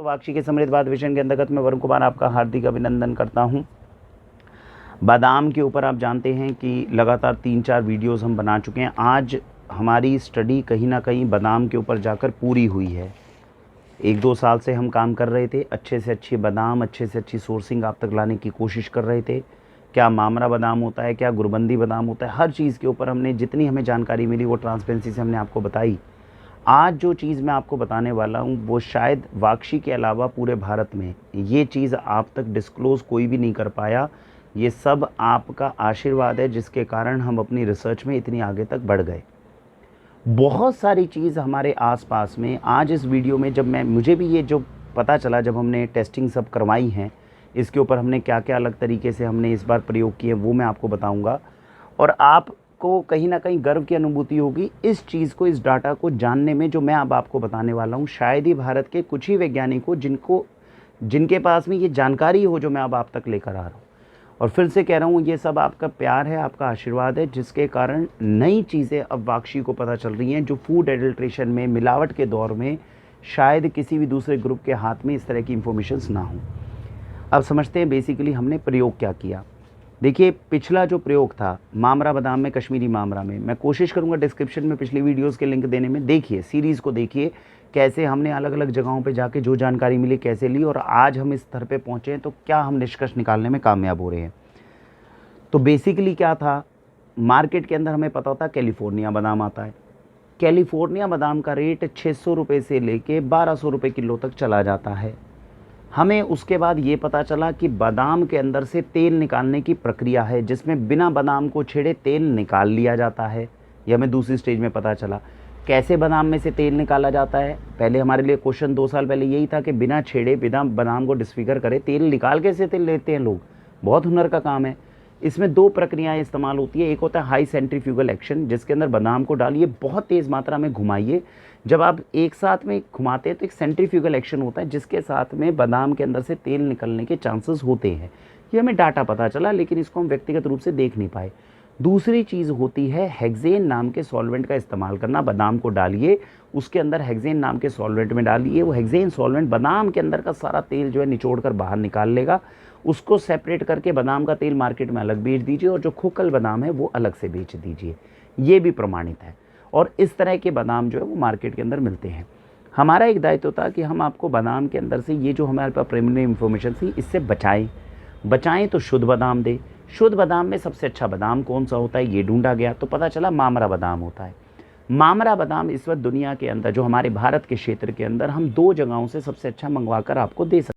वाक्षी के समृद्ध बात विषन के अंतर्गत मैं वरुण कुमार आपका हार्दिक अभिनंदन करता हूं। बादाम के ऊपर आप जानते हैं कि लगातार 3-4 वीडियोस हम बना चुके हैं। आज हमारी स्टडी कहीं ना कहीं बादाम के ऊपर जाकर पूरी हुई है। 1-2 साल से हम काम कर रहे थे, अच्छे से अच्छे बादाम, अच्छे से अच्छी सोर्सिंग आप तक लाने की कोशिश कर रहे थे। क्या मामरा बादाम होता है, क्या गुरबंदी बादाम होता है, हर चीज़ के ऊपर हमने जितनी हमें जानकारी मिली वो ट्रांसपेरेंसी से हमने आपको बताई। आज जो चीज़ मैं आपको बताने वाला हूँ वो शायद वाक्षी के अलावा पूरे भारत में ये चीज़ आप तक डिस्क्लोज़ कोई भी नहीं कर पाया। ये सब आपका आशीर्वाद है जिसके कारण हम अपनी रिसर्च में इतनी आगे तक बढ़ गए। बहुत सारी चीज़ हमारे आसपास में आज इस वीडियो में जब मुझे भी ये जो पता चला, जब हमने टेस्टिंग सब करवाई हैं, इसके ऊपर हमने क्या क्या अलग तरीके से हमने इस बार प्रयोग किए वो मैं आपको बताऊँगा। और आपको कहीं ना कहीं गर्व की अनुभूति होगी इस चीज़ को, इस डाटा को जानने में जो मैं अब आपको बताने वाला हूँ। शायद ही भारत के कुछ ही वैज्ञानिक हो जिनके पास में ये जानकारी हो जो मैं अब आप तक लेकर आ रहा हूँ। और फिर से कह रहा हूँ, ये सब आपका प्यार है, आपका आशीर्वाद है, जिसके कारण नई चीज़ें अब वाक्षी को पता चल रही हैं जो फूड एडल्ट्रेशन में, मिलावट के दौर में शायद किसी भी दूसरे ग्रुप के हाथ में इस तरह की इंफॉर्मेशंस ना हो। अब समझते हैं बेसिकली हमने प्रयोग क्या किया। देखिए, पिछला जो प्रयोग था मामरा बादाम में, कश्मीरी मामरा में, मैं कोशिश करूंगा डिस्क्रिप्शन में पिछली वीडियोस के लिंक देने में। देखिए, सीरीज़ को देखिए कैसे हमने अलग अलग जगहों पे जाके जो जानकारी मिली कैसे ली और आज हम इस स्तर पे पहुँचे हैं तो क्या हम निष्कर्ष निकालने में कामयाब हो रहे हैं। तो बेसिकली क्या था, मार्केट के अंदर हमें पता होता कैलिफोर्निया बादाम आता है। कैलिफोर्निया बादाम का रेट 600 रुपये से लेके 1200 रुपये किलो तक चला जाता है। हमें उसके बाद ये पता चला कि बादाम के अंदर से तेल निकालने की प्रक्रिया है जिसमें बिना बादाम को छेड़े तेल निकाल लिया जाता है। ये हमें दूसरी स्टेज में पता चला। कैसे बादाम में से तेल निकाला जाता है, पहले हमारे लिए क्वेश्चन 2 साल पहले यही था कि बिना छेड़े, बिना बादाम को डिसफिगर करे तेल निकाल कैसे तेल लेते हैं लोग। बहुत हुनर का काम है। इसमें 2 प्रक्रियाएं इस्तेमाल होती है। एक होता है हाई सेंट्रीफ्यूगल एक्शन, जिसके अंदर बादाम को डालिए, बहुत तेज़ मात्रा में घुमाइए। जब आप एक साथ में घुमाते हैं तो एक सेंट्रीफ्यूगल एक्शन होता है जिसके साथ में बादाम के अंदर से तेल निकलने के चांसेस होते हैं। ये हमें डाटा पता चला, लेकिन इसको हम व्यक्तिगत रूप से देख नहीं पाए। दूसरी चीज़ होती है हेक्सेन नाम के सॉल्वेंट का इस्तेमाल करना। बादाम को डालिए, उसके अंदर हेक्सेन नाम के सॉल्वेंट में डालिए। वो हेक्सेन सॉल्वेंट बादाम के अंदर का सारा तेल जो है निचोड़ कर बाहर निकाल लेगा। उसको सेपरेट करके बादाम का तेल मार्केट में अलग बेच दीजिए और जो खोखल बादाम है वो अलग से बेच दीजिए। ये भी प्रमाणित है और इस तरह के बादाम जो है वो मार्केट के अंदर मिलते हैं। हमारा एक दायित्व था कि हम आपको बादाम के अंदर से ये जो हमारे पास प्रीलिमिनरी इन्फॉर्मेशन थी इससे बचाएं तो शुद्ध बादाम दे। शुद्ध बादाम में सबसे अच्छा बादाम कौन सा होता है ये ढूंढा गया तो पता चला मामरा बादाम होता है। मामरा बादाम इस वक्त दुनिया के अंदर, जो हमारे भारत के क्षेत्र के अंदर, हम 2 जगहों से सबसे अच्छा मंगवा कर आपको दे सकते हैं।